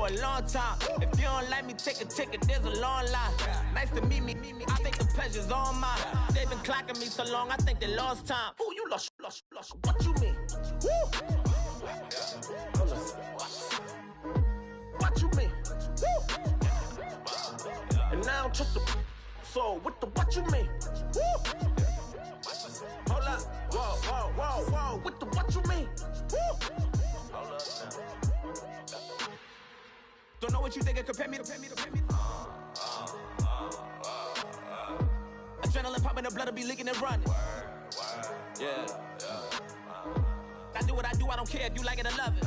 for a long time. If you don't like me, take a ticket, there's a long line. Nice to meet me, I think the pleasure's all mine. They've been clocking me so long, I think they lost time. Ooh, you lost, what you mean? Woo! What you mean? Woo! And now I'm just a so what you mean? Woo! Hold up, whoa, what you mean? Woo! Hold up now. Don't know what you think, compare me. Adrenaline popping, the blood will be leaking and running. Yeah. I do what I do, I don't care if you like it or love it.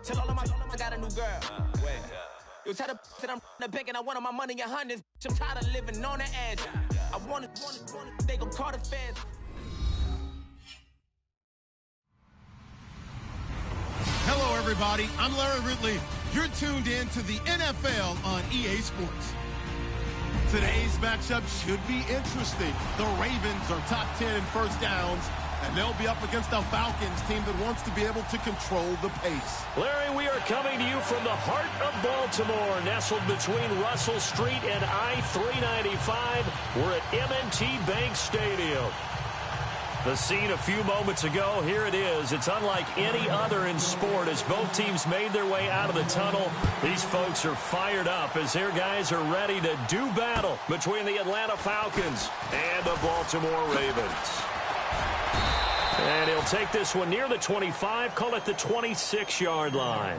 Tell all of my I got a new girl. Wait. You tell the that I'm the bank and I want all my money in hundreds. I'm tired of living on the edge. I want it, they gon' call the feds. Hello, everybody. I'm Larry Ridley. You're tuned in to the NFL on EA Sports. Today's matchup should be interesting. The Ravens are top 10 in first downs, and they'll be up against a Falcons team that wants to be able to control the pace. Larry, we are coming to you from the heart of Baltimore, nestled between Russell Street and I-395. We're at M&T Bank Stadium. The scene a few moments ago, here it is. It's unlike any other in sport as both teams made their way out of the tunnel. These folks are fired up as their guys are ready to do battle between the Atlanta Falcons and the Baltimore Ravens. And he'll take this one near the 25, call it the 26-yard line.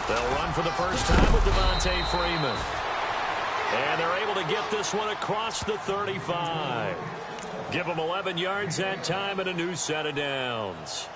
They'll run for the first time with Devontae Freeman. And they're able to get this one across the 35. Give them 11 yards that time and a new set of downs.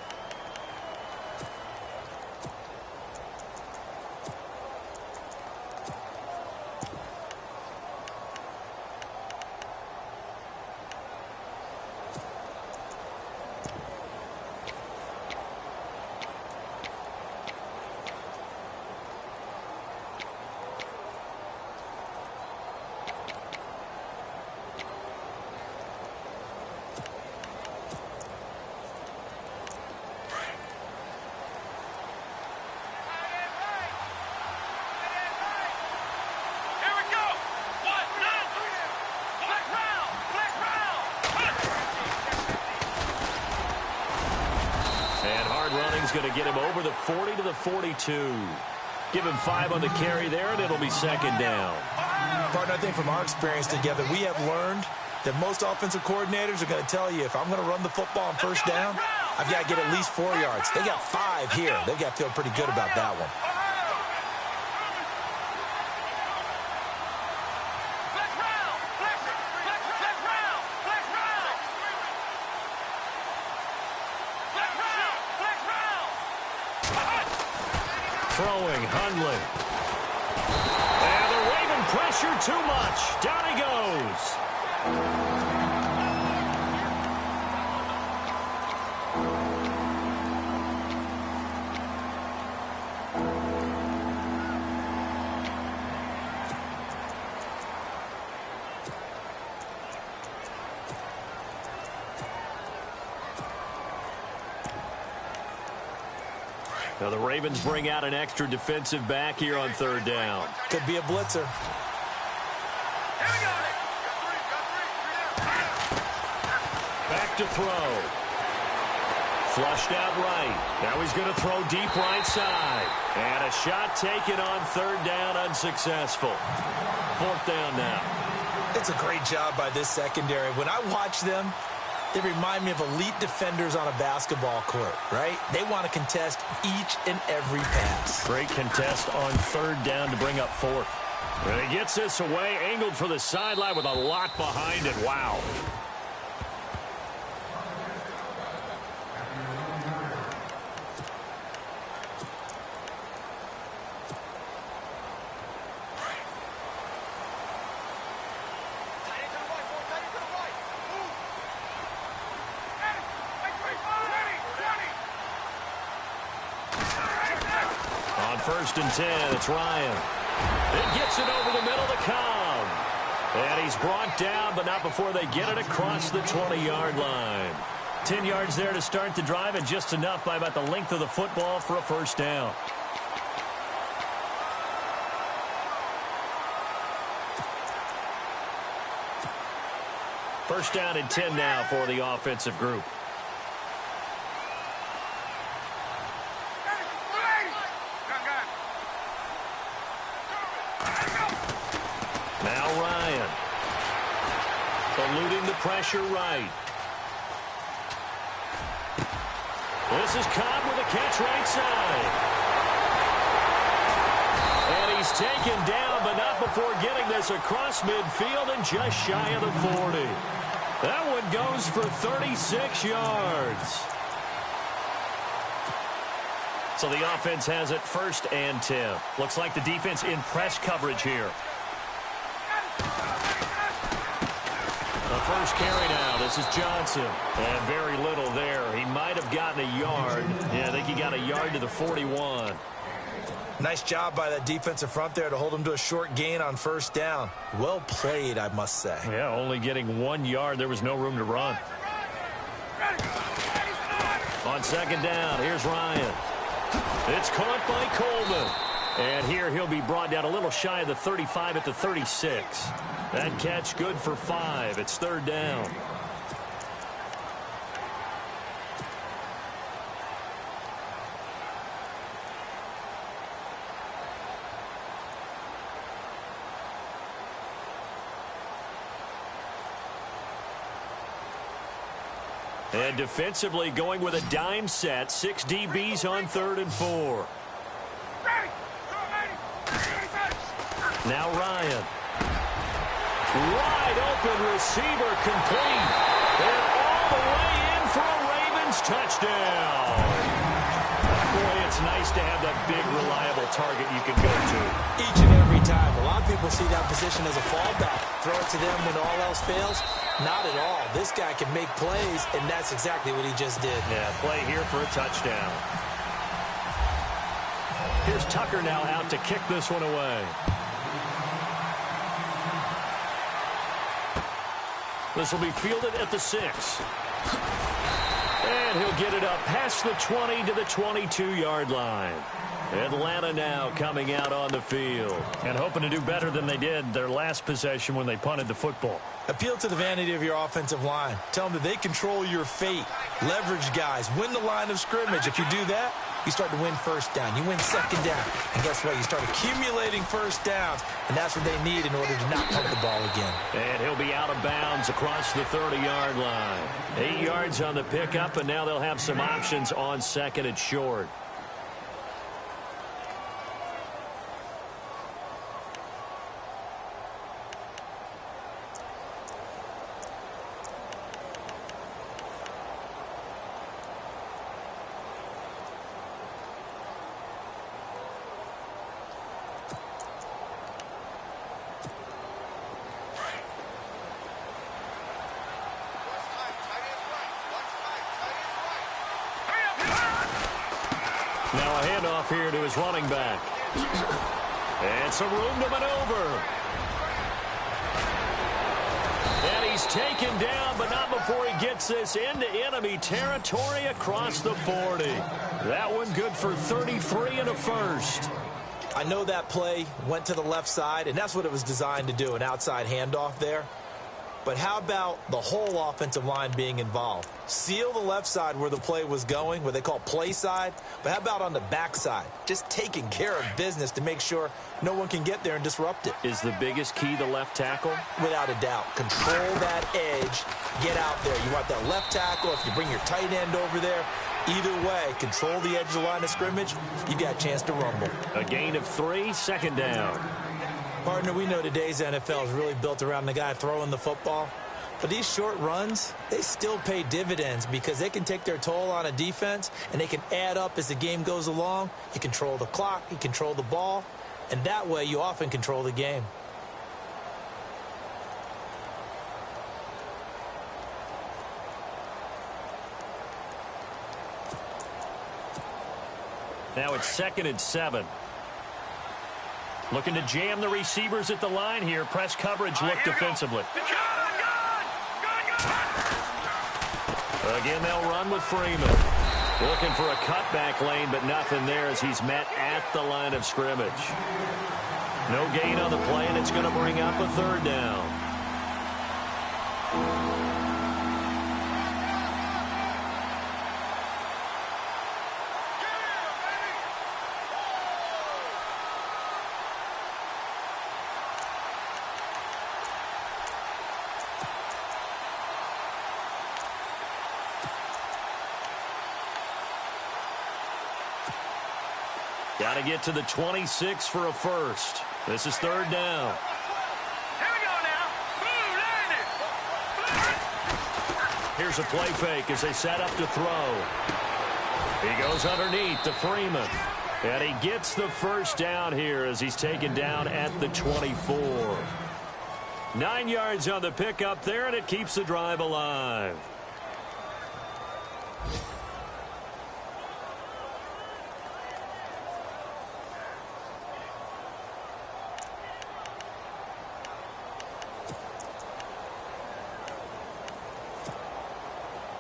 Going to get him over the 40 to the 42. Give him 5 on the carry there, and it'll be second down. Partner, I think from our experience together, we have learned that most offensive coordinators are going to tell you, if I'm going to run the football on first down, I've got to get at least 4 yards. They got 5 here. They've got to feel pretty good about that one. Throwing, Hundley. And the Raven pressure too much. Down he goes. Now the Ravens bring out an extra defensive back here on third down. Could be a blitzer. Back to throw. Flushed out right. Now he's going to throw deep right side. And a shot taken on third down, unsuccessful. Fourth down now. It's a great job by this secondary. When I watch them, they remind me of elite defenders on a basketball court, right? They want to contest each and every pass. Great contest on third down to bring up fourth. And he gets this away, angled for the sideline with a lot behind it. Wow. 1st and 10. It's Ryan. It gets it over the middle to Cobb. And he's brought down, but not before they get it across the 20-yard line. 10 yards there to start the drive, and just enough by about the length of the football for a 1st down. First down and 10 now for the offensive group. Now Ryan. Eluding the pressure right. This is Cobb with a catch right side. And he's taken down, but not before getting this across midfield and just shy of the 40. That one goes for 36 yards. So the offense has it 1st and 10. Looks like the defense in press coverage here. The first carry now. This is Johnson. And very little there. He might have gotten a yard. Yeah, I think he got a yard to the 41. Nice job by that defensive front there to hold him to a short gain on 1st down. Well played, I must say. Yeah, only getting 1 yard. There was no room to run. On 2nd down, here's Ryan. It's caught by Coleman. And here he'll be brought down a little shy of the 35 at the 36. That catch good for 5. It's 3rd down. And defensively going with a dime set. 6 DBs on 3rd and 4. Now Ryan. Wide open receiver complete. And all the way in for a Ravens touchdown. Boy, it's nice to have that big, reliable target you can go to. Each and every time. A lot of people see that position as a fallback. Throw it to them when all else fails. Not at all. This guy can make plays, and that's exactly what he just did. Yeah, play here for a touchdown. Here's Tucker now out to kick this one away. This will be fielded at the 6. And he'll get it up past the 20 to the 22-yard line. Atlanta now coming out on the field and hoping to do better than they did their last possession when they punted the football. Appeal to the vanity of your offensive line. Tell them that they control your fate. Leverage guys. Win the line of scrimmage. If you do that, you start to win 1st down. You win 2nd down. And guess what? You start accumulating 1st downs. And that's what they need in order to not punt the ball again. And he'll be out of bounds across the 30-yard line. 8 yards on the pickup, and now they'll have some options on 2nd and short. Now a handoff here to his running back. And some room to maneuver. And he's taken down, but not before he gets this into enemy territory across the 40. That one good for 33 and a 1st. I know that play went to the left side, and that's what it was designed to do, an outside handoff there. But how about the whole offensive line being involved? Seal the left side where the play was going, what they call play side. But how about on the back side? Just taking care of business to make sure no one can get there and disrupt it. Is the biggest key the left tackle? Without a doubt. Control that edge. Get out there. You want that left tackle. If you bring your tight end over there, either way, control the edge of the line of scrimmage, you got a chance to rumble. A gain of 3, 2nd down. Partner, we know today's NFL is really built around the guy throwing the football. But these short runs, they still pay dividends because they can take their toll on a defense, and they can add up as the game goes along. You control the clock, you control the ball, and that way you often control the game. Now it's 2nd and 7. Looking to jam the receivers at the line here. Press coverage look defensively. Again, they'll run with Freeman. Looking for a cutback lane, but nothing there as he's met at the line of scrimmage. No gain on the play, and it's going to bring up a third down. Got to get to the 26 for a first. This is third down. Here we go now. Here's a play fake as they set up to throw. He goes underneath to Freeman. And he gets the first down here as he's taken down at the 24. 9 yards on the pickup there, and it keeps the drive alive.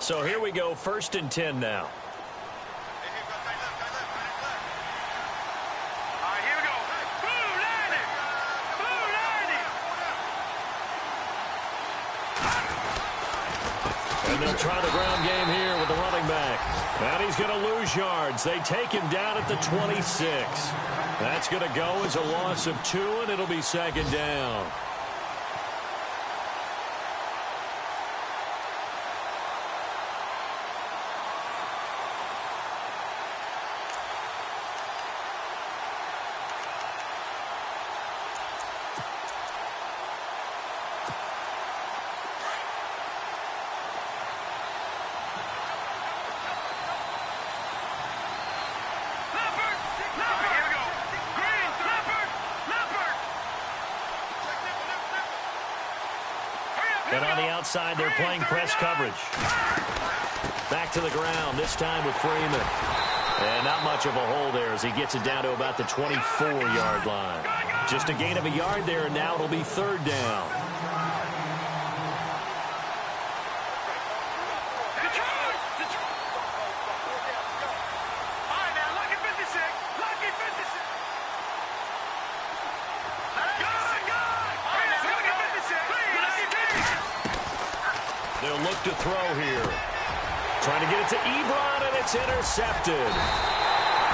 So here we go, 1st and 10 now. Here we go. Blue landing. Blue landing. And they'll try the ground game here with the running back. And he's going to lose yards. They take him down at the 26. That's going to go as a loss of 2, and it'll be 2nd down. And on the outside, they're playing press coverage. Back to the ground, this time with Freeman. And not much of a hole there as he gets it down to about the 24-yard line. Just a gain of a yard there, and now it'll be 3rd down. They'll look to throw here. Trying to get it to Ebron, and it's intercepted.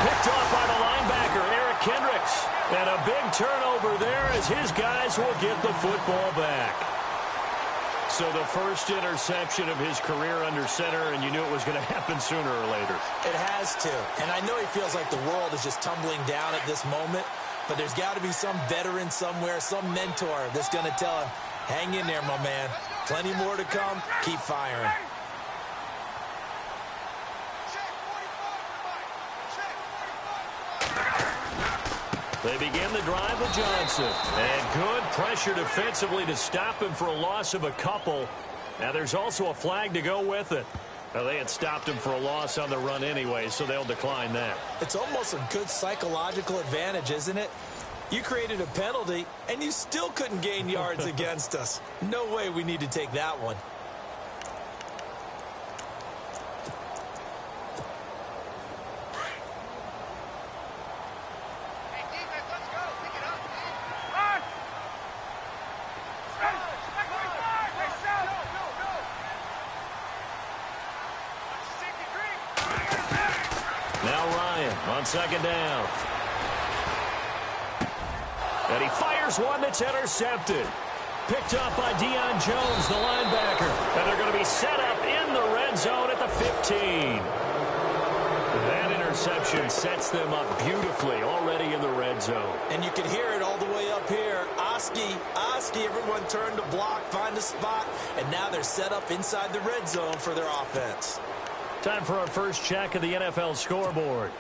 Picked off by the linebacker, Eric Kendricks. And a big turnover there as his guys will get the football back. So the first interception of his career under center, and you knew it was going to happen sooner or later. It has to. And I know he feels like the world is just tumbling down at this moment, but there's got to be some veteran somewhere, some mentor that's going to tell him, hang in there, my man. Plenty more to come. Keep firing. They begin the drive with Johnson. And good pressure defensively to stop him for a loss of a couple. Now there's also a flag to go with it. Now, they had stopped him for a loss on the run anyway, so they'll decline that. It's almost a good psychological advantage, isn't it? You created a penalty, and you still couldn't gain yards against us. No way we need to take that one. Now Ryan on 2nd down. And he fires one that's intercepted. Picked up by Deion Jones, the linebacker. And they're going to be set up in the red zone at the 15. That interception sets them up beautifully already in the red zone. And you can hear it all the way up here. Oski, everyone turned to block, find a spot, and now they're set up inside the red zone for their offense. Time for our first check of the NFL scoreboard.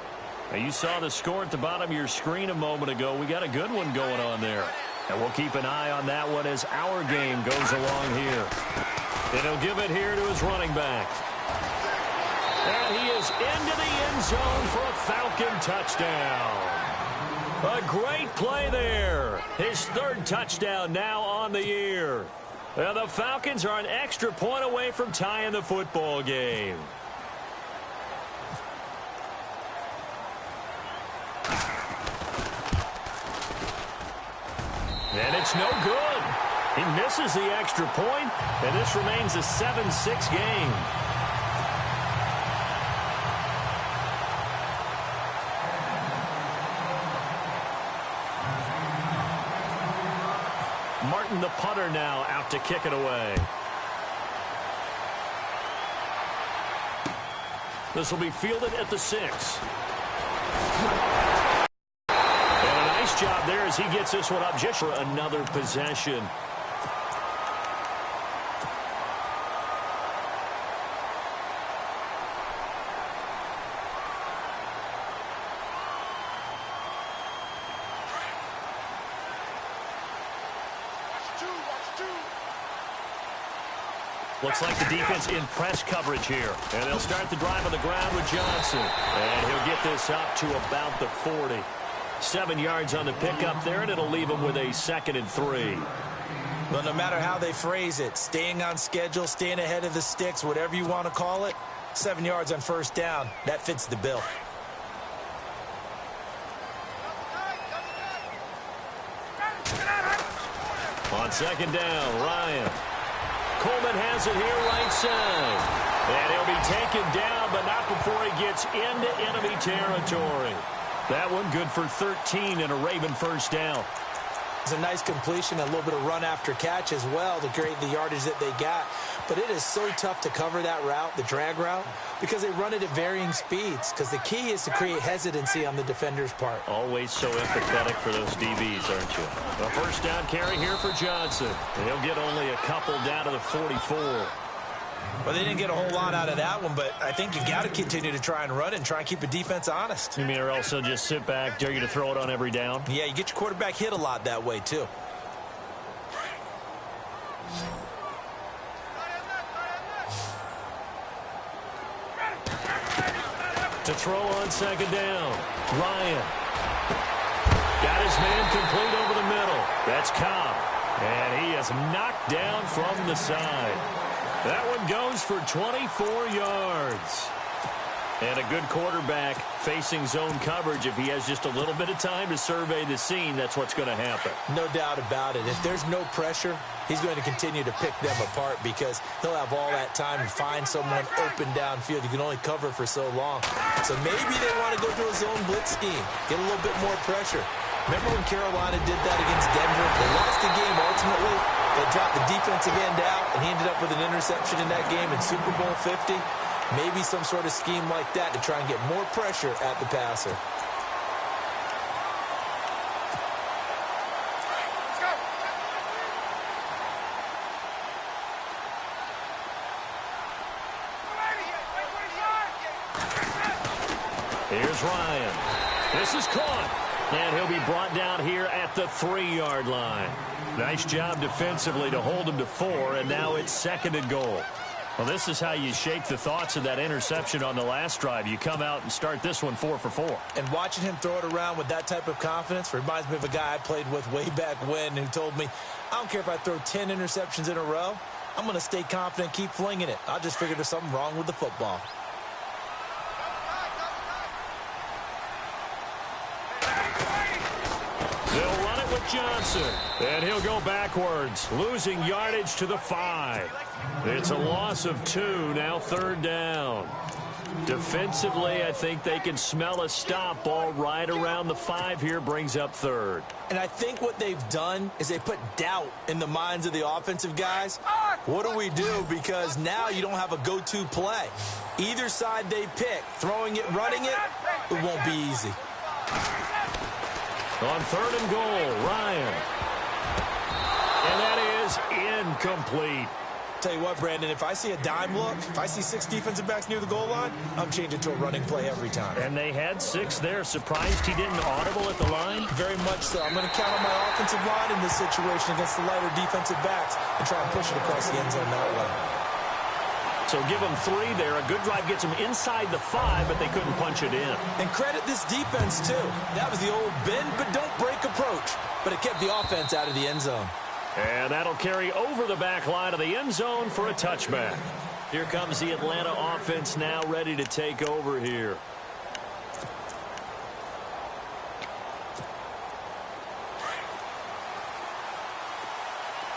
Now, you saw the score at the bottom of your screen a moment ago. We got a good one going on there. And we'll keep an eye on that one as our game goes along here. And he'll give it here to his running back. And he is into the end zone for a Falcon touchdown. A great play there. His third touchdown now on the year. And the Falcons are an extra point away from tying the football game. And it's no good. He misses the extra point, and this remains a 7-6 game. Martin, the punter, now out to kick it away. This will be fielded at the 6. Nice job there as he gets this one up just for another possession. Looks like the defense in press coverage here. And they'll start the drive on the ground with Johnson. And he'll get this up to about the 40. 7 yards on the pickup there, and it'll leave him with a 2nd and 3. Well, no matter how they phrase it, staying on schedule, staying ahead of the sticks, whatever you want to call it, 7 yards on first down, that fits the bill. On 2nd down, Ryan. Coleman has it here right side. And he'll be taken down, but not before he gets into enemy territory. That one good for 13 and a Raven first down. It's a nice completion, a little bit of run after catch as well to create the yardage that they got. But it is so tough to cover that route, the drag route, because they run it at varying speeds. Because the key is to create hesitancy on the defender's part. Always so empathetic for those DBs, aren't you? A first down carry here for Johnson. And he'll get only a couple down to the 44. Well, they didn't get a whole lot out of that one, but I think you got to continue to try and run it and try and keep the defense honest. You mean or also just sit back, dare you to throw it on every down? Yeah, you get your quarterback hit a lot that way, too. To throw on 2nd down, Ryan. Got his man complete over the middle. That's Cobb. And he is knocked down from the side. That one goes for 24 yards. And a good quarterback facing zone coverage. If he has just a little bit of time to survey the scene, that's what's going to happen. No doubt about it. If there's no pressure, he's going to continue to pick them apart because he'll have all that time to find someone open downfield. You can only cover for so long. So maybe they want to go to a zone blitz scheme, get a little bit more pressure. Remember when Carolina did that against Denver? They lost the game ultimately. They dropped the defensive end out, and he ended up with an interception in that game in Super Bowl 50. Maybe some sort of scheme like that to try and get more pressure at the passer. Here's Ryan. This is caught. And he'll be brought down here at the 3-yard line. Nice job defensively to hold him to 4, and now it's 2nd and goal. Well, this is how you shake the thoughts of that interception on the last drive. You come out and start this one 4 for 4. And watching him throw it around with that type of confidence reminds me of a guy I played with way back when who told me, I don't care if I throw 10 interceptions in a row. I'm going to stay confident, keep flinging it. I just figured there's something wrong with the football. They'll run it with Johnson, and he'll go backwards, losing yardage to the 5. It's a loss of 2, now 3rd down. Defensively, I think they can smell a stop ball right around the 5 here, brings up 3rd. And I think what they've done is they put doubt in the minds of the offensive guys. What do we do? Because now you don't have a go-to play. Either side they pick, throwing it, running it, it won't be easy. On 3rd and goal, Ryan. And that is incomplete. Tell you what, Brandon, if I see a dime look, if I see 6 defensive backs near the goal line, I'm changing to a running play every time. And they had 6 there. Surprised he didn't audible at the line? Very much so. I'm going to count on my offensive line in this situation against the lighter defensive backs and try and push it across the end zone that way. So give them 3 there. A good drive gets them inside the 5, but they couldn't punch it in. And credit this defense, too. That was the old bend but don't break approach. But it kept the offense out of the end zone. And that'll carry over the back line of the end zone for a touchback. Here comes the Atlanta offense now ready to take over here.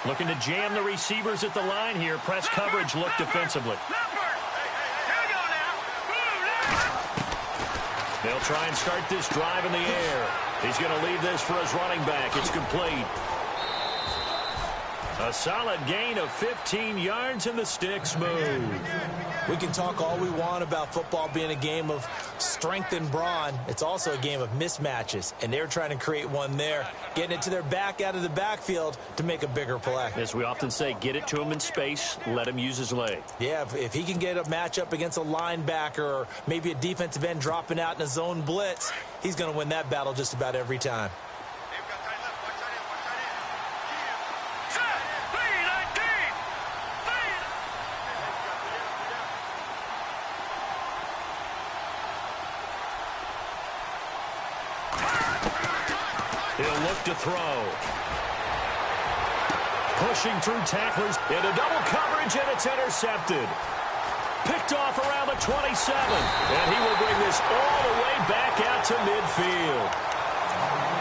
Looking to jam the receivers at the line here. Press coverage look defensively. They'll try and start this drive in the air. He's going to leave this for his running back. It's complete. A solid gain of 15 yards and the sticks move. We can talk all we want about football being a game of strength and brawn. It's also a game of mismatches, and they're trying to create one there, getting it to their back out of the backfield to make a bigger play. As we often say, get it to him in space, let him use his leg. Yeah, if he can get a matchup against a linebacker or maybe a defensive end dropping out in a zone blitz, he's going to win that battle just about every time. He'll look to throw. Pushing through tacklers into double coverage, and it's intercepted. Picked off around the 27. And he will bring this all the way back out to midfield.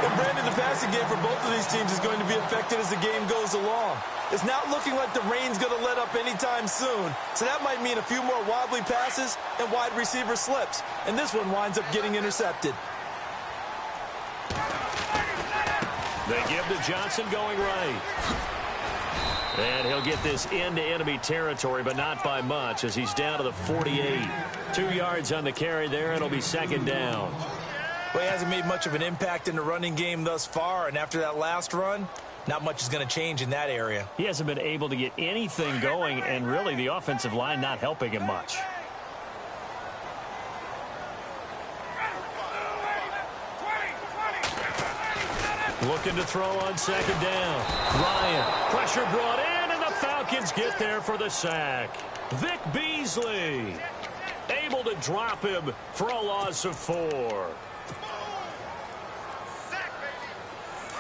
And Brandon, the passing game for both of these teams is going to be affected as the game goes along. It's not looking like the rain's going to let up anytime soon. So that might mean a few more wobbly passes and wide receiver slips. And this one winds up getting intercepted. They give to Johnson going right. And he'll get this into enemy territory, but not by much as he's down to the 48. 2 yards on the carry there. It'll be second down. Well, he hasn't made much of an impact in the running game thus far, and after that last run, not much is going to change in that area. He hasn't been able to get anything going, and really the offensive line not helping him much. Looking to throw on second down. Ryan, pressure brought in, and the Falcons get there for the sack. Vic Beasley able to drop him for a loss of 4.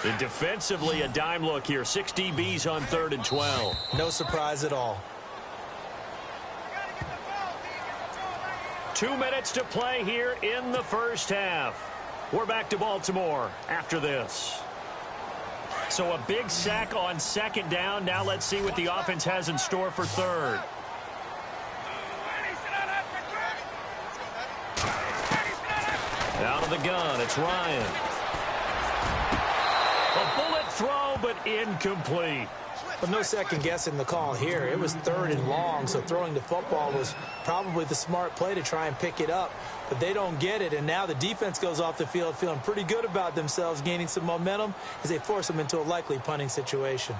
And defensively, a dime look here. 6 DBs on 3rd and 12. No surprise at all. 2 minutes to play here in the first half. We're back to Baltimore after this. So a big sack on second down. Now let's see what the offense has in store for 3rd. Out of the gun, it's Ryan. A bullet throw, but incomplete. But no second guessing the call here. It was 3rd and long, so throwing the football was probably the smart play to try and pick it up. But they don't get it, and now the defense goes off the field feeling pretty good about themselves, gaining some momentum as they force them into a likely punting situation.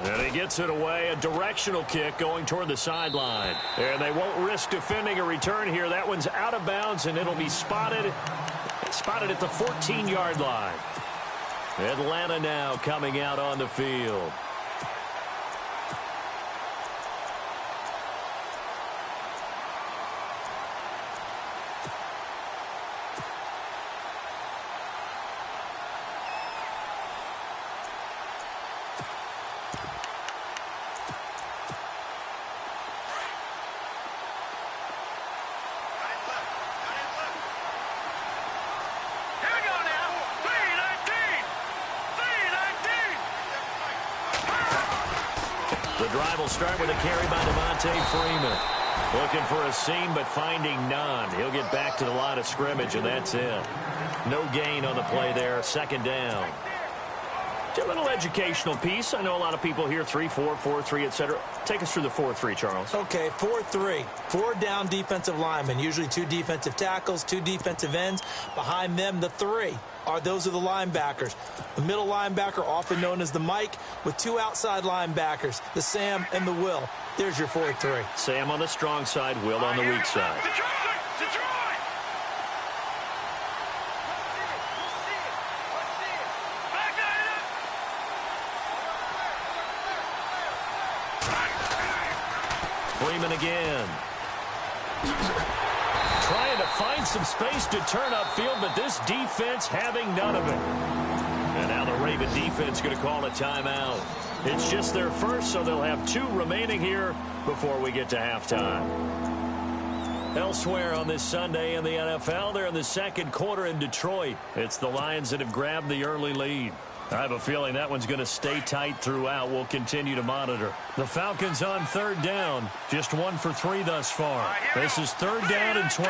And he gets it away, a directional kick going toward the sideline. And they won't risk defending a return here. That one's out of bounds, and it'll be spotted at the 14-yard line. Atlanta now coming out on the field. The drive will start with a carry by Devontae Freeman. Looking for a seam, but finding none. He'll get back to the line of scrimmage, and that's it. No gain on the play there. Second down. A little educational piece. I know a lot of people hear 3-4, 4-3, etc. Take us through the 4-3, Charles. Okay, 4-3. 4 down defensive linemen, usually 2 defensive tackles, 2 defensive ends. Behind them, the 3 those are the linebackers. The middle linebacker, often known as the Mike, with 2 outside linebackers, the Sam and the Will. There's your 4-3. Sam on the strong side, Will on the weak side. Freeman again. Trying to find some space to turn upfield, but this defense having none of it. And now the Raven defense going to call a timeout. It's just their first, so they'll have 2 remaining here before we get to halftime. Elsewhere on this Sunday in the NFL, they're in the second quarter in Detroit. It's the Lions that have grabbed the early lead. I have a feeling that one's going to stay tight throughout. We'll continue to monitor. The Falcons on third down. Just 1 for 3 thus far. This is third down and 12.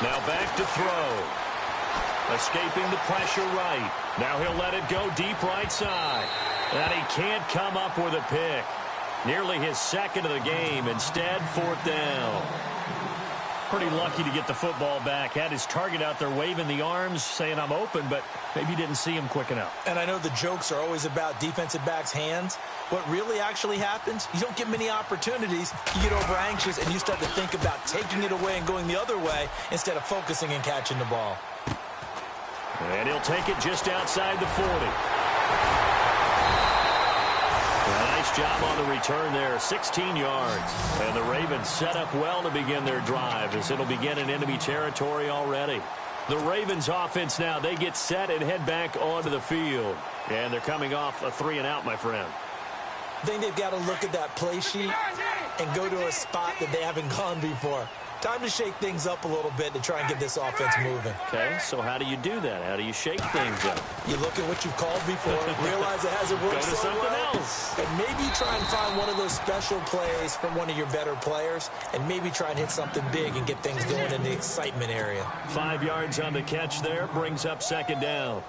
Now back to throw. Escaping the pressure right. Now he'll let it go deep right side. And he can't come up with a pick. Nearly his second of the game. Instead, fourth down. Pretty lucky to get the football back. Had his target out there waving the arms, saying I'm open, but maybe didn't see him quick enough. And I know the jokes are always about defensive backs' hands. What really actually happens, you don't get many opportunities. You get over anxious, and you start to think about taking it away and going the other way instead of focusing and catching the ball. And he'll take it just outside the 40. Nice job on the return there, 16 yards. And the Ravens set up well to begin their drive as it'll begin in enemy territory already. The Ravens offense now, they get set and head back onto the field. And they're coming off a 3-and-out, my friend. I think they've got to look at that play sheet and go to a spot that they haven't gone before. Time to shake things up a little bit to try and get this offense moving. Okay, so how do you do that? How do you shake things up? You look at what you've called before, realize it hasn't worked Go to so something well, else. and maybe try and find one of those special plays from one of your better players, and maybe try and hit something big and get things going in the excitement area. 5 yards on the catch there, brings up second down.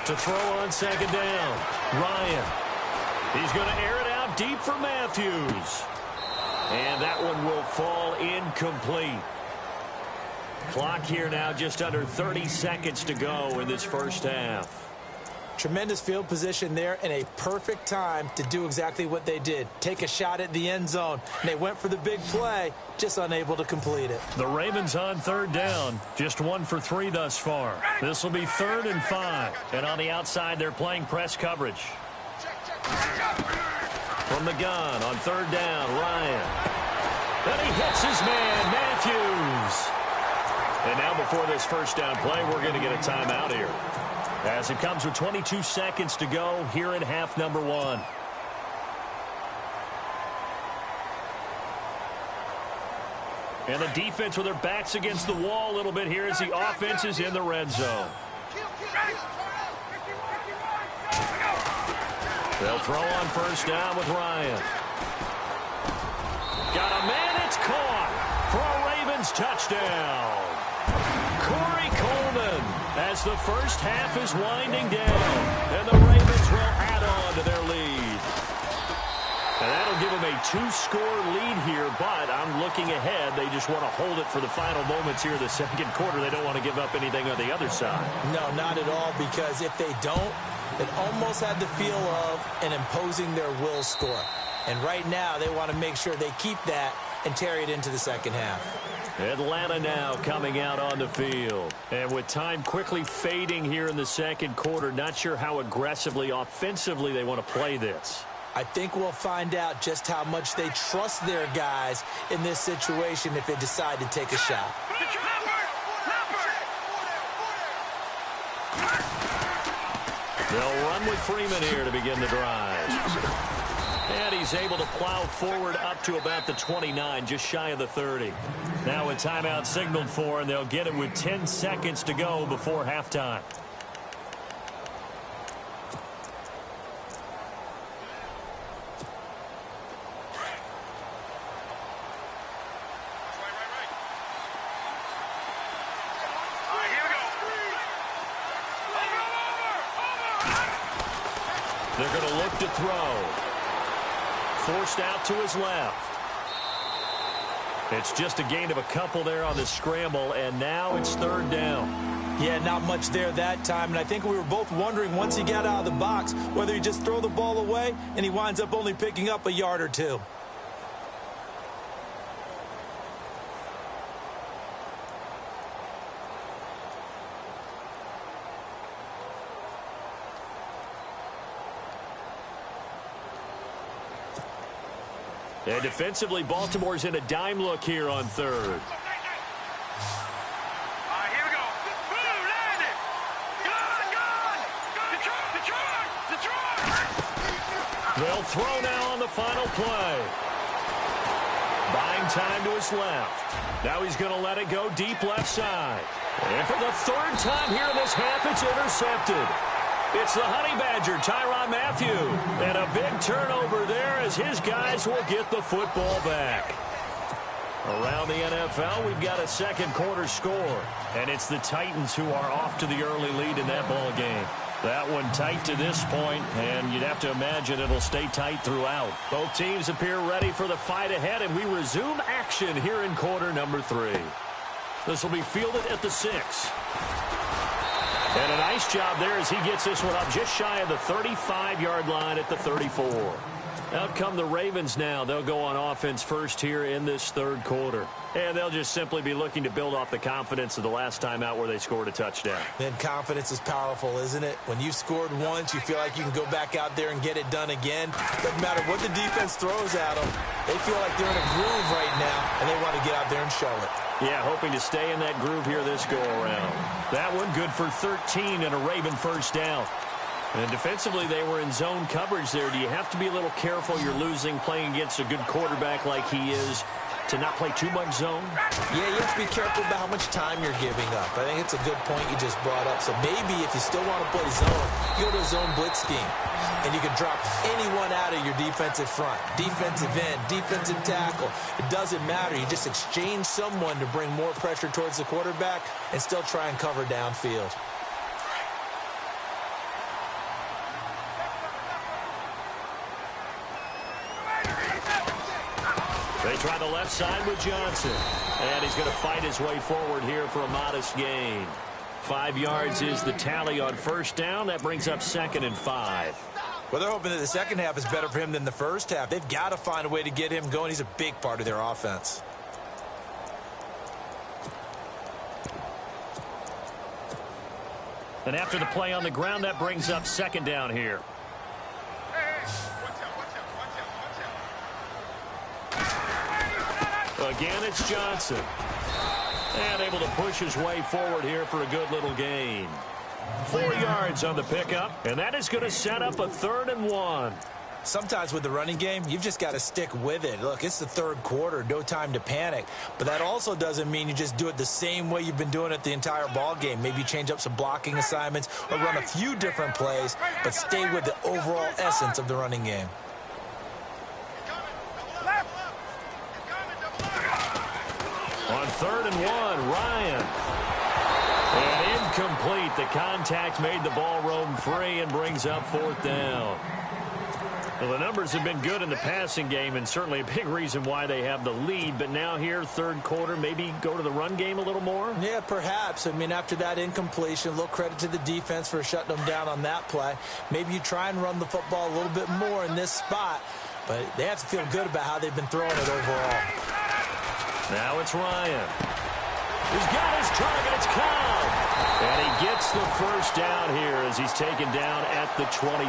To throw on second down, Ryan. He's going to air it out deep for Matthews. And that one will fall incomplete. Clock here now just under 30 seconds to go in this first half. Tremendous field position there and a perfect time to do exactly what they did. Take a shot at the end zone. And they went for the big play, just unable to complete it. The Ravens on third down, just 1 for 3 thus far. This will be 3rd and 5. And on the outside, they're playing press coverage. From the gun on third down, Ryan. And he hits his man, Matthews. And now before this first down play, we're going to get a timeout here. As it comes with 22 seconds to go here in half number 1. And the defense with their backs against the wall a little bit here as the offense is in the red zone. They'll throw on first down with Ryan. Got a man, it's caught for a Ravens touchdown. Corey Coleman as the first half is winding down. And the Ravens will add on to their lead. And that'll give them a 2-score lead here, but I'm looking ahead. They just want to hold it for the final moments here in the second quarter. They don't want to give up anything on the other side. No, not at all, because if they don't, it almost had the feel of an imposing their will score. And right now, they want to make sure they keep that and carry it into the second half. Atlanta now coming out on the field. And with time quickly fading here in the second quarter, not sure how aggressively, offensively they want to play this. I think we'll find out just how much they trust their guys in this situation if they decide to take a shot. They'll run with Freeman here to begin the drive. And he's able to plow forward up to about the 29, just shy of the 30. Now a timeout signaled for, and they'll get it with 10 seconds to go before halftime. They're going to look to throw. Forced out to his left. It's just a gain of a couple there on the scramble, and now it's third down. Yeah, not much there that time, and I think we were both wondering once he got out of the box whether he'd just throw the ball away, and he winds up only picking up a yard or two. And defensively, Baltimore's in a dime look here on third. They'll throw now on the final play. Buying time to his left. Now he's going to let it go deep left side. And for the third time here in this half, it's intercepted. It's the Honey Badger, Tyrann Mathieu. And a big turnover there as his guys will get the football back. Around the NFL, we've got a second quarter score. And it's the Titans who are off to the early lead in that ball game. That one tight to this point, and you'd have to imagine it'll stay tight throughout. Both teams appear ready for the fight ahead, and we resume action here in quarter number 3. This will be fielded at the 6. And a nice job there as he gets this one up just shy of the 35-yard line at the 34. Out come the Ravens now. They'll go on offense first here in this third quarter. And they'll just simply be looking to build off the confidence of the last time out where they scored a touchdown. Then confidence is powerful, isn't it? When you've scored once, you feel like you can go back out there and get it done again. Doesn't matter what the defense throws at them. They feel like they're in a groove right now, and they want to get out there and show it. Yeah, hoping to stay in that groove here this go-around. That one good for 13 and a Raven first down. And defensively, they were in zone coverage there. Do you have to be a little careful? You're losing playing against a good quarterback like he is to not play too much zone? Yeah, you have to be careful about how much time you're giving up. I think it's a good point you just brought up. So maybe if you still want to play zone, you go to a zone blitz scheme. And you can drop anyone out of your defensive front. Defensive end, defensive tackle. It doesn't matter. You just exchange someone to bring more pressure towards the quarterback and still try and cover downfield. They try the left side with Johnson. And he's going to fight his way forward here for a modest gain. 5 yards is the tally on first down. That brings up 2nd and 5. Well, they're hoping that the second half is better for him than the first half. They've got to find a way to get him going. He's a big part of their offense. And after the play on the ground, that brings up 2nd down here. Again, it's Johnson. And able to push his way forward here for a good little gain. 4 yards on the pickup, and that is going to set up a 3rd and 1. Sometimes with the running game, you've just got to stick with it. Look, it's the third quarter, no time to panic. But that also doesn't mean you just do it the same way you've been doing it the entire ball game. Maybe change up some blocking assignments or run a few different plays, but stay with the overall essence of the running game. On 3rd and 1, Ryan. And incomplete. The contact made the ball roam free and brings up 4th down. Well, the numbers have been good in the passing game and certainly a big reason why they have the lead. But now here, third quarter, maybe go to the run game a little more? Yeah, perhaps. I mean, after that incompletion, a little credit to the defense for shutting them down on that play. Maybe you try and run the football a little bit more in this spot. But they have to feel good about how they've been throwing it overall. Now it's Ryan. He's got his target. It's Cobb. And he gets the first down here as he's taken down at the 24.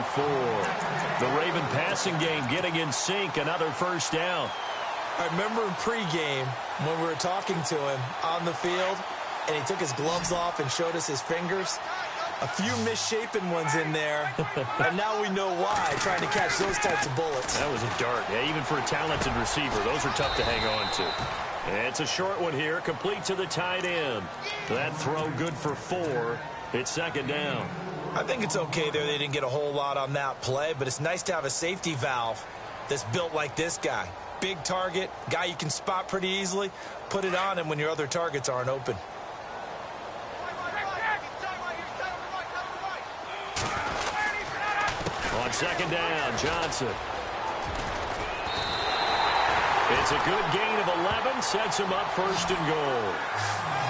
The Raven passing game getting in sync. Another first down. I remember in pregame when we were talking to him on the field, and he took his gloves off and showed us his fingers. A few misshapen ones in there, and now we know why, trying to catch those types of bullets. That was a dart. Yeah, even for a talented receiver, those are tough to hang on to. It's a short one here, complete to the tight end. That throw good for 4. It's 2nd down. I think it's okay there. They didn't get a whole lot on that play, but it's nice to have a safety valve that's built like this guy. Big target, guy you can spot pretty easily. Put it on him when your other targets aren't open. On 2nd down, Johnson. It's a good gain of 11, sets him up first and goal.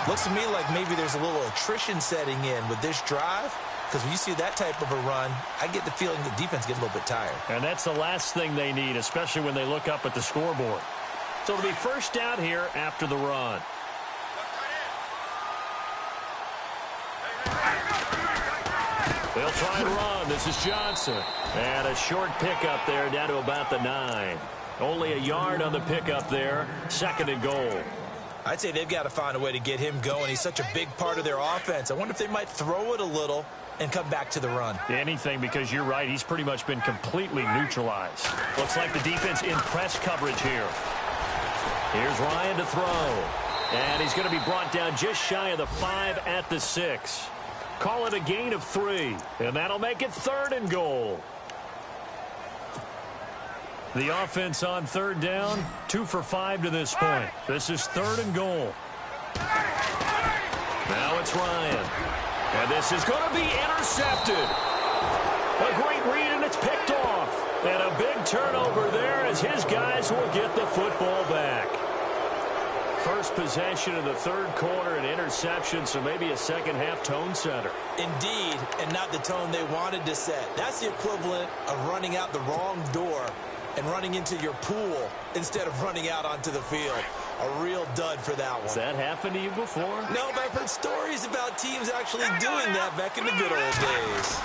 Looks to me like maybe there's a little attrition setting in with this drive, because when you see that type of a run, I get the feeling the defense gets a little bit tired. And that's the last thing they need, especially when they look up at the scoreboard. So it'll be first down here after the run. They'll try and run. This is Johnson. And a short pickup there down to about the 9. Only a yard on the pickup there. Second and goal. I'd say they've got to find a way to get him going. He's such a big part of their offense. I wonder if they might throw it a little and come back to the run. Anything, because you're right. He's pretty much been completely neutralized. Looks like the defense in press coverage here. Here's Ryan to throw. And he's going to be brought down just shy of the 5 at the 6. Call it a gain of 3. And that'll make it third and goal. The offense on third down, 2 for 5 to this point. This is third and goal. Now it's Ryan. And this is going to be intercepted. A great read, and it's picked off. And a big turnover there as his guys will get the football back. First possession of the third quarter, an interception, so maybe a second-half tone setter. Indeed, and not the tone they wanted to set. That's the equivalent of running out the wrong door and running into your pool instead of running out onto the field. A real dud for that one. Has that happened to you before? No, but I've heard stories about teams actually doing that back in the good old days.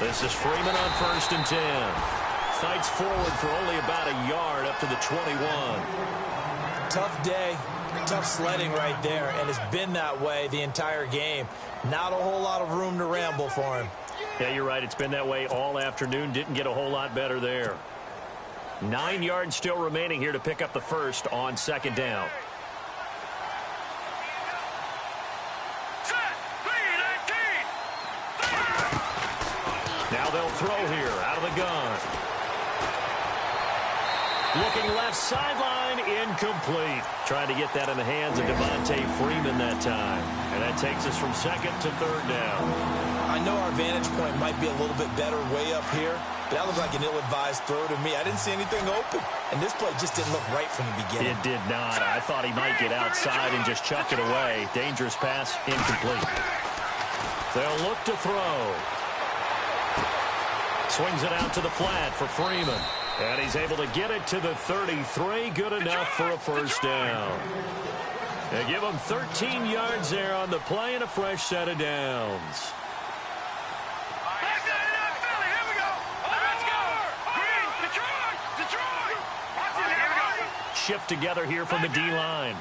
This is Freeman on first and 10. Fights forward for only about a yard up to the 21. Tough day, tough sledding right there, and it's been that way the entire game. Not a whole lot of room to ramble for him. Yeah, you're right. It's been that way all afternoon. Didn't get a whole lot better there. 9 yards still remaining here to pick up the first on second down. Now they'll throw here out of the gun. Looking left sideline, incomplete. Trying to get that in the hands of Devontae Freeman that time. And that takes us from second to third down. I know our vantage point might be a little bit better way up here, but that looked like an ill-advised throw to me. I didn't see anything open, and this play just didn't look right from the beginning. It did not. I thought he might get outside and just chuck it away. Dangerous pass, incomplete. They'll look to throw. Swings it out to the flat for Freeman. And he's able to get it to the 33. Good enough for a first down. They give him 13 yards there on the play and a fresh set of downs. Shift together here from the D-line.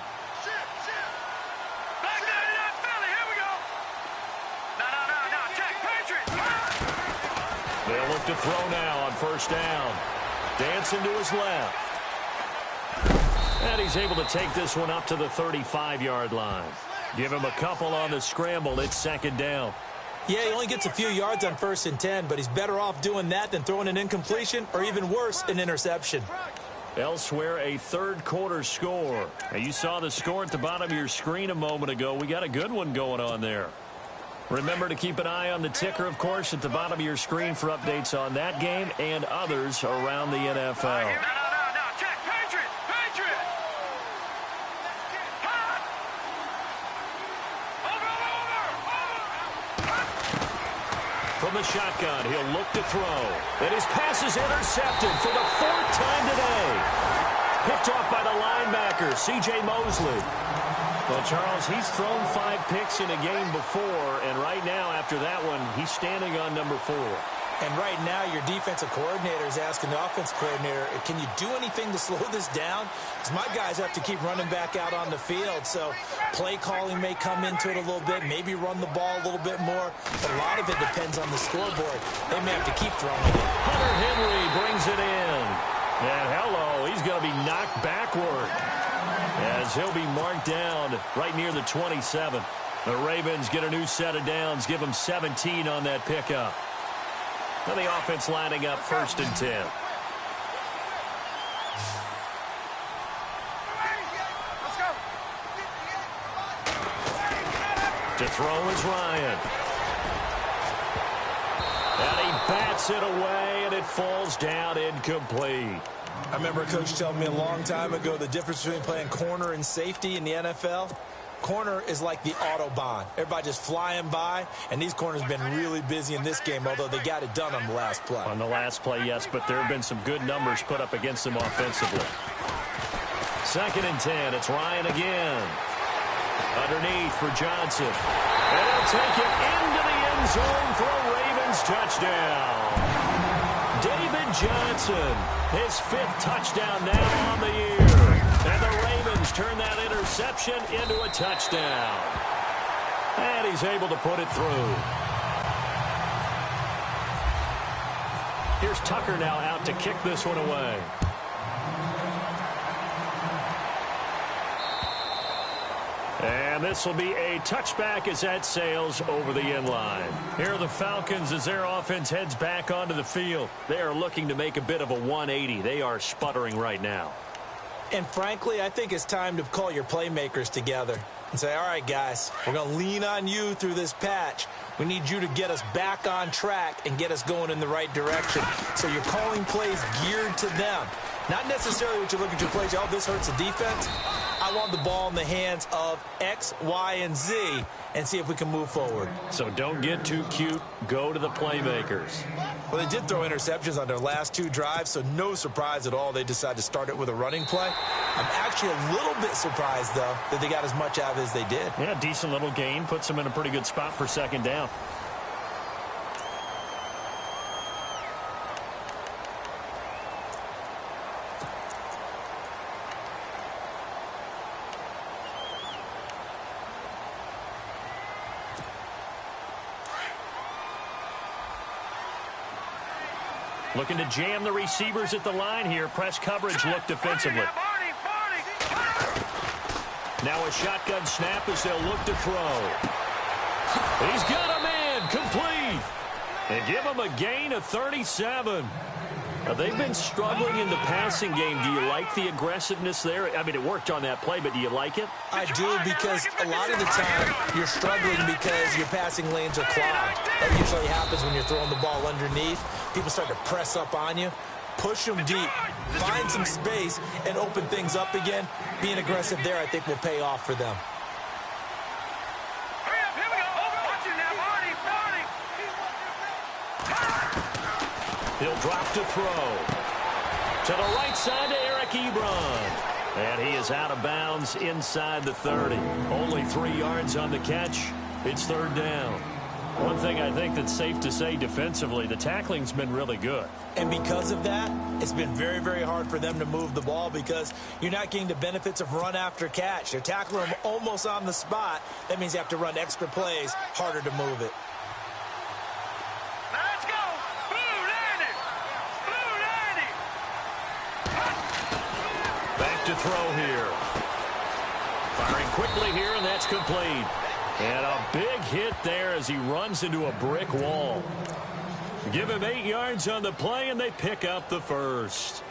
They'll look to throw now on first down. Dancing to his left. And he's able to take this one up to the 35-yard line. Give him a couple on the scramble. It's second down. Yeah, he only gets a few yards on first and 10, but he's better off doing that than throwing an incompletion or even worse, an interception. Elsewhere, a third quarter score. Now, you saw the score at the bottom of your screen a moment ago. We got a good one going on there. Remember to keep an eye on the ticker, of course, at the bottom of your screen for updates on that game and others around the NFL. From the shotgun, he'll look to throw. And his pass is intercepted for the 4th time today. Picked off by the linebacker, C.J. Mosley. Well, Charles, he's thrown 5 picks in a game before, and right now, after that one, he's standing on number 4. And right now, your defensive coordinator is asking the offensive coordinator, can you do anything to slow this down? Because my guys have to keep running back out on the field, so play calling may come into it a little bit, maybe run the ball a little bit more, but a lot of it depends on the scoreboard. They may have to keep throwing it. Hunter Henry brings it in. And hello, he's going to be knocked backward as he'll be marked down right near the 27. The Ravens get a new set of downs, give them 17 on that pickup. Now the offense lining up first and 10. To throw is Ryan. And he bats it away, and it falls down incomplete. I remember a coach telling me a long time ago the difference between playing corner and safety in the NFL. Corner is like the Autobahn. Everybody just flying by, and these corners have been really busy in this game, although they got it done on the last play. On the last play, yes, but there have been some good numbers put up against them offensively. 2nd and 10. It's Ryan again. Underneath for Johnson. And he'll take it into the end zone for a Ravens touchdown. David Johnson, his 5th touchdown now on the year. And the Ravens turn that interception into a touchdown. And he's able to put it through. Here's Tucker now out to kick this one away. And this will be a touchback as that sails over the end line. Here are the Falcons as their offense heads back onto the field. They are looking to make a bit of a 180. They are sputtering right now. And frankly, I think it's time to call your playmakers together and say, all right, guys, we're going to lean on you through this patch. We need you to get us back on track and get us going in the right direction. So you're calling plays geared to them. Not necessarily what you look at your plays, oh, this hurts the defense. I want the ball in the hands of X, Y, and Z and see if we can move forward. So don't get too cute. Go to the playmakers. Well, they did throw interceptions on their last 2 drives, so no surprise at all they decided to start it with a running play. I'm actually a little bit surprised, though, that they got as much out of it as they did. Yeah, decent little gain. Puts them in a pretty good spot for 2nd down. Looking to jam the receivers at the line here. Press coverage look defensively. Now a shotgun snap as they'll look to throw. He's got a man complete. And give him a gain of 37. Now, they've been struggling in the passing game. Do you like the aggressiveness there? I mean, it worked on that play, but do you like it? I do, because a lot of the time you're struggling because your passing lanes are clogged. That usually happens when you're throwing the ball underneath. People start to press up on you. Push them deep. Find some space and open things up again. Being aggressive there, I think, will pay off for them. He'll drop to throw. To the right side to Eric Ebron. And he is out of bounds inside the 30. Only 3 yards on the catch. It's 3rd down. One thing I think that's safe to say defensively, the tackling's been really good. And because of that, it's been very, very hard for them to move the ball because you're not getting the benefits of run after catch. They're tackling them almost on the spot. That means you have to run extra plays, harder to move it. Let's go! Blue landing! Blue landing! Back to throw here. Firing quickly here, and that's complete. And a big hit there as he runs into a brick wall. Give him 8 yards on the play, and they pick up the first.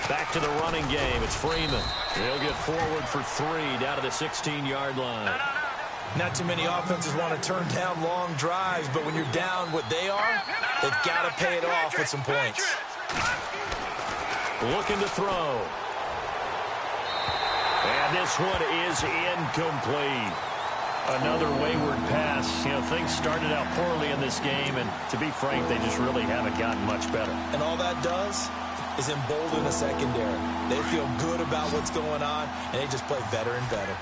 Back to the running game. It's Freeman. He'll get forward for 3 down to the 16-yard line. Not too many offenses want to turn down long drives, but when you're down what they are, they've got to pay it off with some points. Looking to throw. And this one is incomplete. Another wayward pass. You know, things started out poorly in this game, and to be frank, they just really haven't gotten much better. And all that does is embolden the secondary. They feel good about what's going on, and they just play better and better.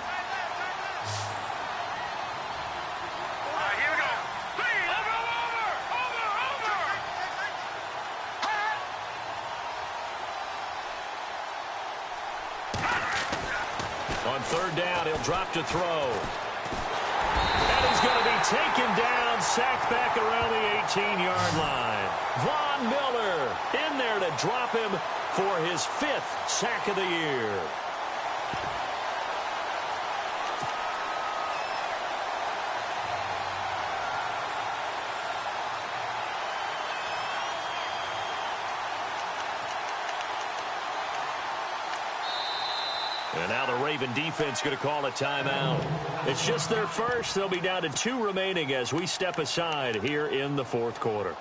On 3rd down, he'll drop to throw. And he's going to be taken down, sacked back around the 18-yard line. Von Miller in there to drop him for his 5th sack of the year. And now the Raven defense going to call a timeout. It's just their first. They'll be down to 2 remaining as we step aside here in the fourth quarter.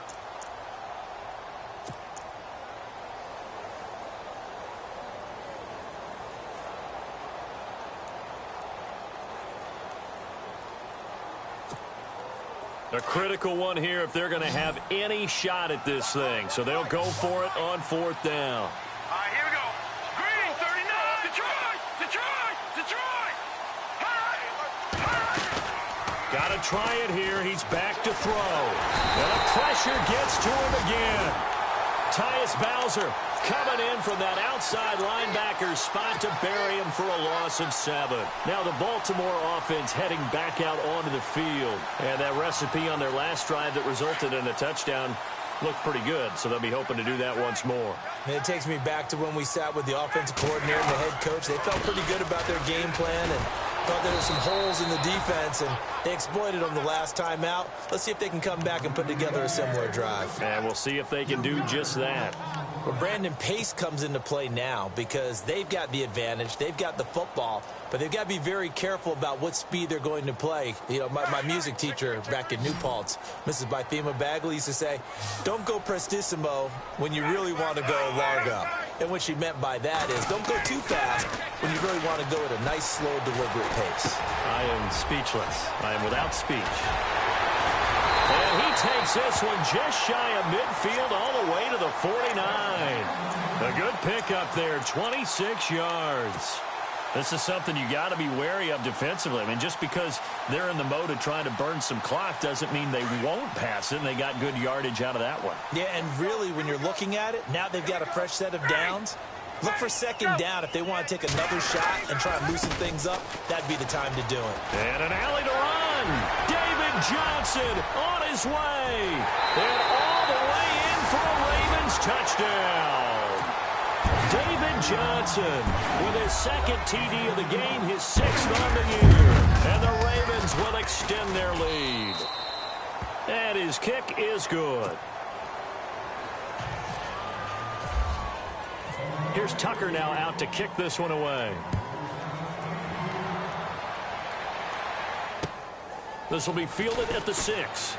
A critical one here if they're going to have any shot at this thing. So they'll go for it on 4th down. All right, here we go. Green, 39. Detroit, Detroit, Detroit. Got to try it here. He's back to throw. And the pressure gets to him again. Tyus Bowser coming in from that outside linebacker spot to bury him for a loss of 7. Now the Baltimore offense heading back out onto the field. And that recipe on their last drive that resulted in a touchdown looked pretty good, so they'll be hoping to do that once more. And it takes me back to when we sat with the offensive coordinator and the head coach. They felt pretty good about their game plan and thought there were some holes in the defense, and they exploited them the last time out. Let's see if they can come back and put together a similar drive. And we'll see if they can do just that. Well, Brandon, pace comes into play now because they've got the advantage. They've got the football, but they've got to be very careful about what speed they're going to play. You know, my music teacher back in New Paltz, Mrs. Bythema Bagley, used to say, don't go prestissimo when you really want to go largo. And what she meant by that is don't go too fast when you really want to go at a nice, slow, deliberate pace. I am speechless. I am without speech. And he takes this one just shy of midfield all the way to the 49. A good pickup there, 26 yards. This is something you got to be wary of defensively. I mean, just because they're in the mode of trying to burn some clock doesn't mean they won't pass it, and they got good yardage out of that one. Yeah, and really, when you're looking at it, now they've got a fresh set of downs. Look for 2nd down. If they want to take another shot and try and loosen things up, that'd be the time to do it. And an alley to run. David Johnson on his way. And all the way in for a Ravens touchdown. David Johnson with his 2nd TD of the game, his 6th on the year. And the Ravens will extend their lead. And his kick is good. Here's Tucker now out to kick this one away. This will be fielded at the 6.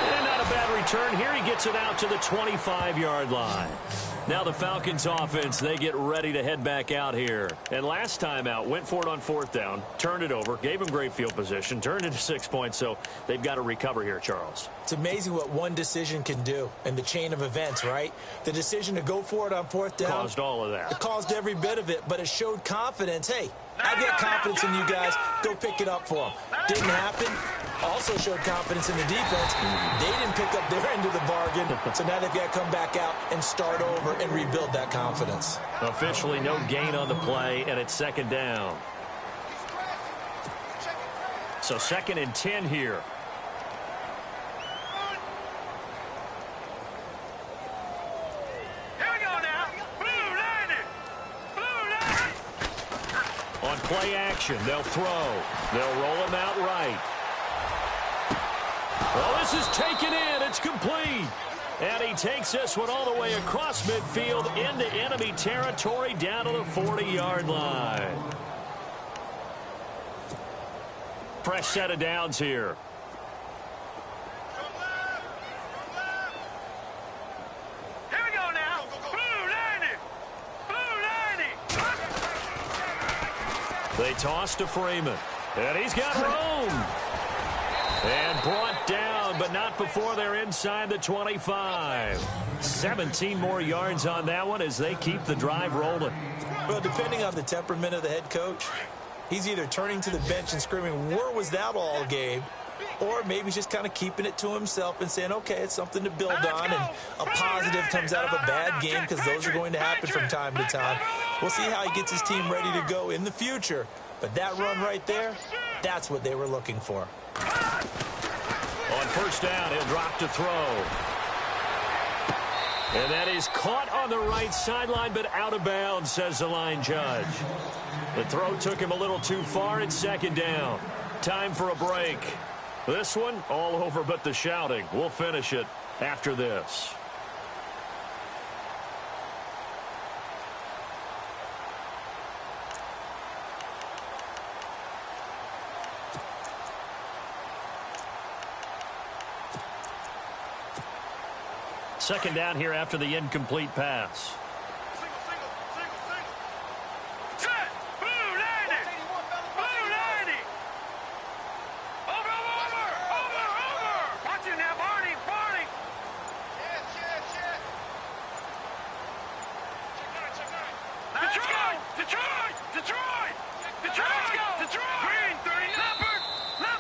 And not a bad return here. He gets it out to the 25-yard line. Now the Falcons offense, they get ready to head back out here. And last time out, went for it on 4th down, turned it over, gave him great field position, turned it to 6 points, so they've got to recover here, Charles. It's amazing what one decision can do in the chain of events, right? The decision to go for it on 4th down. Caused all of that. It caused every bit of it, but it showed confidence. Hey, I've got confidence in you guys. Go pick it up for them. Didn't happen. Also showed confidence in the defense. They didn't pick up their end of the bargain, so now they've got to come back out and start over and rebuild that confidence. Officially no gain on the play, and it's 2nd down. So 2nd and 10 here. Here we go now. Blue landing. Blue landing. On play action, they'll throw. They'll roll him out right. Well, this is taken in. It's complete. And he takes this one all the way across midfield into enemy territory down to the 40-yard line. Fresh set of downs here. Here we go now. Blue landing. Blue landing. They toss to Freeman. And he's got room. And brought down, but not before they're inside the 25. 17 more yards on that one as they keep the drive rolling. Well, depending on the temperament of the head coach, he's either turning to the bench and screaming, where was that all game? Or maybe he's just kind of keeping it to himself and saying, okay, it's something to build on, and a positive comes out of a bad game because those are going to happen from time to time. We'll see how he gets his team ready to go in the future. But that run right there, that's what they were looking for. On 1st down, he'll drop to throw. And that is caught on the right sideline, but out of bounds, says the line judge. The throw took him a little too far. It's 2nd down. Time for a break. This one, all over but the shouting. We'll finish it after this. second down here after the incomplete pass.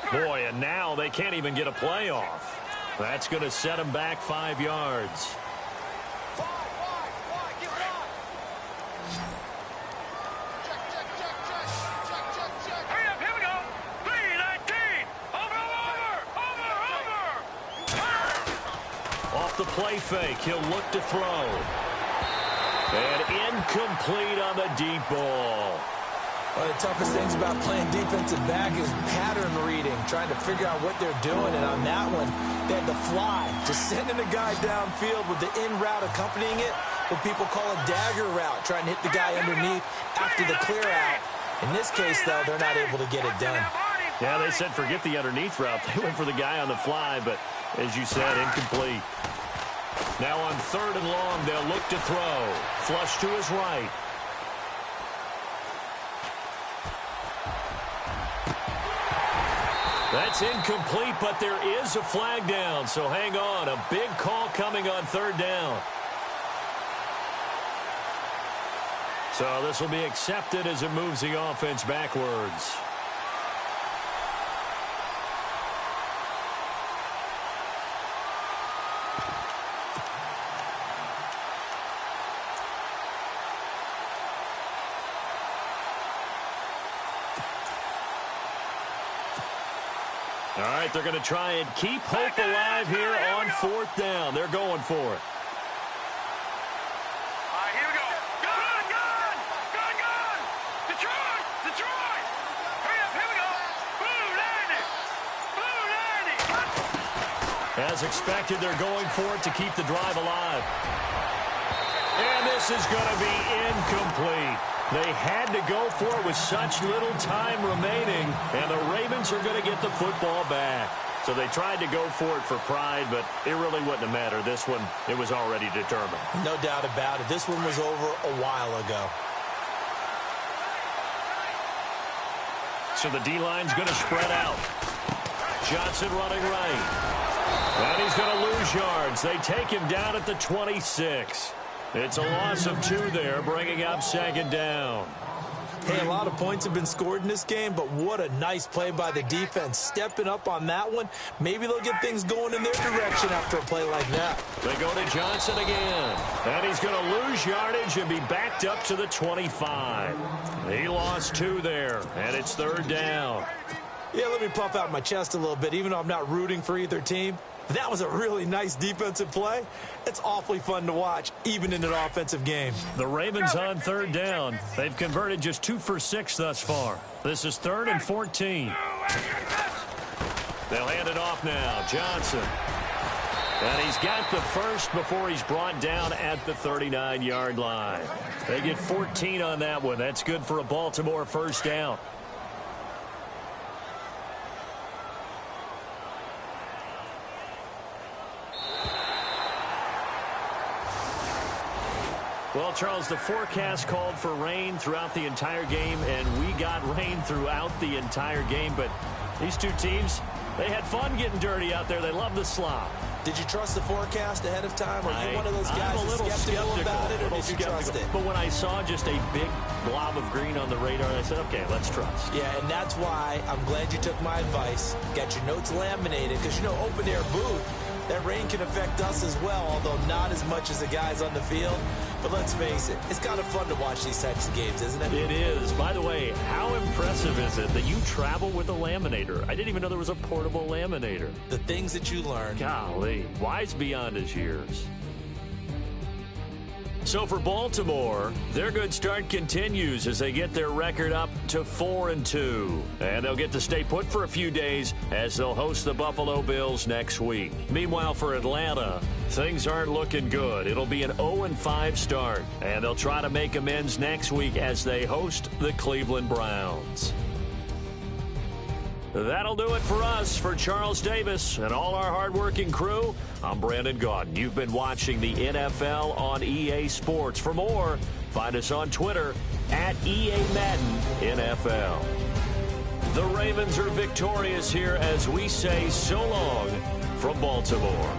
Boy, and now they can't even get a play off. That's going to set them back 5 yards. Off the play fake, he'll look to throw. And incomplete on the deep ball. One of the toughest things about playing defensive back is pattern reading, trying to figure out what they're doing. And on that one, they had the fly, just sending a guy downfield with the in route accompanying it, what people call a dagger route, trying to hit the guy underneath after the clear out. In this case, though, they're not able to get it done. Yeah, they said forget the underneath route. They went for the guy on the fly, but as you said, incomplete. Now on 3rd and long, they'll look to throw. Flush to his right. That's incomplete, but there is a flag down, so hang on. A big call coming on 3rd down. So this will be accepted as it moves the offense backwards. All right, they're going to try and keep hope alive here on 4th down. They're going for it. All right, here we go. Gun! Detroit! Hurry up, here we go. Boo, As expected, they're going for it to keep the drive alive. And this is going to be incomplete. They had to go for it with such little time remaining, and the Ravens are going to get the football back. So they tried to go for it for pride, but it really wouldn't have mattered. This one, it was already determined. No doubt about it. This one was over a while ago. So the D-line's going to spread out. Johnson running right. And he's going to lose yards. They take him down at the 26. It's a loss of 2 there, bringing up 2nd down. Hey, a lot of points have been scored in this game, but what a nice play by the defense. Stepping up on that one, maybe they'll get things going in their direction after a play like that. They go to Johnson again. And he's going to lose yardage and be backed up to the 25. He lost 2 there, and it's 3rd down. Yeah, let me puff out my chest a little bit, even though I'm not rooting for either team. That was a really nice defensive play. It's awfully fun to watch, even in an offensive game. The Ravens on 3rd down. They've converted just 2 for 6 thus far. This is 3rd and 14. They'll hand it off now. Johnson. And he's got the first before he's brought down at the 39-yard line. They get 14 on that one. That's good for a Baltimore 1st down. Well, Charles, the forecast called for rain throughout the entire game, and we got rain throughout the entire game. But these two teams, they had fun getting dirty out there. They love the slop. Did you trust the forecast ahead of time? Are you one of those guys that's skeptical about it, or did you trust it? But when I saw just a big blob of green on the radar, I said, okay, let's trust. Yeah, and that's why I'm glad you took my advice. Got your notes laminated, because, you know, open-air booth, that rain can affect us as well, although not as much as the guys on the field. But let's face it, it's kind of fun to watch these types of games, isn't it? It is. By the way, how impressive is it that you travel with a laminator? I didn't even know there was a portable laminator. The things that you learn. Golly, wise beyond his years. So for Baltimore, their good start continues as they get their record up to 4-2. And they'll get to stay put for a few days as they'll host the Buffalo Bills next week. Meanwhile, for Atlanta, things aren't looking good. It'll be an 0-5 start, and they'll try to make amends next week as they host the Cleveland Browns. That'll do it for us. For Charles Davis and all our hardworking crew, I'm Brandon Gaudin. You've been watching the NFL on EA Sports. For more, find us on Twitter at EA Madden NFL. The Ravens are victorious here as we say so long from Baltimore.